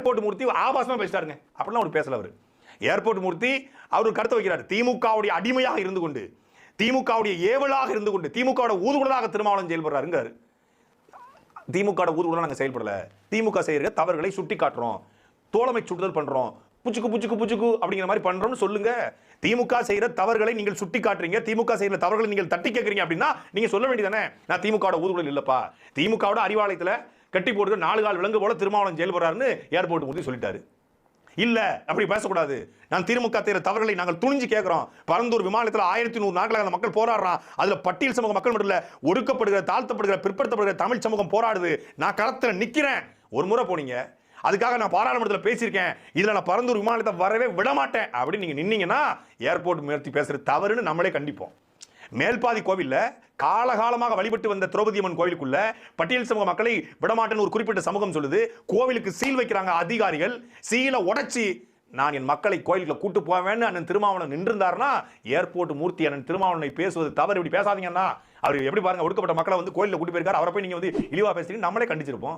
Airport மூர்த்தி ஆபாசமா பேசிட்டாருங்க. அப்படிலாம் அவர் பேசல. அவர் airport மூர்த்தி அவர் கருத்து வைக்கிறார். திமுகவுடைய அடிமையாக இருந்து கொண்டு, திமுகவுடைய ஏவலாக இருந்து கொண்டு, திமுகவோட ஊதுகுழலாக திருமாவளவன் செயல்படுறாருங்கிறாரு. திமுக ஊதுகுழலா நாங்க செயல்படல. திமுக செய்யற தவறுகளை சுட்டி காட்டுறோம், தோழமை சுட்டுதல் பண்றோம், புச்சுக்கு புச்சுக்கு புச்சுக்கு அப்படிங்கிற மாதிரி பண்றோம்னு சொல்லுங்க. திமுக செய்யற தவறுகளை நீங்கள் சுட்டி காட்டுறீங்க, திமுக செய்யற தவறுகளை நீங்கள் தட்டி கேட்கறீங்க அப்படின்னா நீங்க சொல்ல வேண்டியதானே, நான் திமுக ஊதுகுழல் இல்லப்பா, திமுக அறிவாலயத்துல கட்டி போட்டு 4 கால் விலங்கு போல திருமாவளவன் செயல்படுறாருன்னு ஏர்போர்ட் மூர்த்தி சொல்லிட்டாரு. இல்ல, அப்படி பேசக்கூடாது. நான் திமுக செய்யற தவறுகளை நாங்கள் துணிஞ்சு கேட்கிறோம். பரந்தூர் விமானத்தில் 1100 நாட்களாக அந்த மக்கள் போராடுறான். அதுல பட்டியல் சமூக மக்கள் மட்டும் இல்ல, ஒடுக்கப்படுகிற, தாழ்த்தப்படுகிற, பிற்படுத்தப்படுகிற தமிழ் சமூகம் போராடுது. நான் களத்துல நிக்கிறேன். ஒரு முறை போனீங்க, அதுக்காக நான் பாராளுமன்றத்தில் பேசியிருக்கேன், இதுல நான் பரந்தூர் விமானத்தை வரவே விட மாட்டேன் அப்படின்னு நீங்க நின்னீங்கன்னா ஏர்போர்ட் மூர்த்தி பேசுற தவறுன்னு நம்மளே கண்டிப்போம். மேல்பாதி கோவில்ல காலகாலமாக வழிபட்டு வந்த திரௌபதி அம்மன் கோவிலுக்குள்ள பட்டியல் சமூக மக்களை விடமாட்டேன்னு ஒரு குறிப்பிட்ட சமூகம் சொல்லுது. கோவிலுக்கு சீல் வைக்கிறாங்க அதிகாரிகள். சீலை உடைச்சி நான் என் மக்களை கோயிலுக்கு கூட்டு போவேன்னு அண்ணன் திருமாவளவன் நின்றிருந்தாருன்னா ஏர்போர்ட் மூர்த்தி அண்ணன் திருமாவளவனை பேசுவது தவறு. இப்படி பேசாதீங்கன்னா அவர் எப்படி பாருங்க, ஒடுக்கப்பட்ட மக்களை வந்து கோயிலில் கூட்டு போயிருக்காரு, அவரை போய் நீங்க வந்து இழிவா பேசுறீங்க, நம்மளே கண்டிச்சிருப்போம்.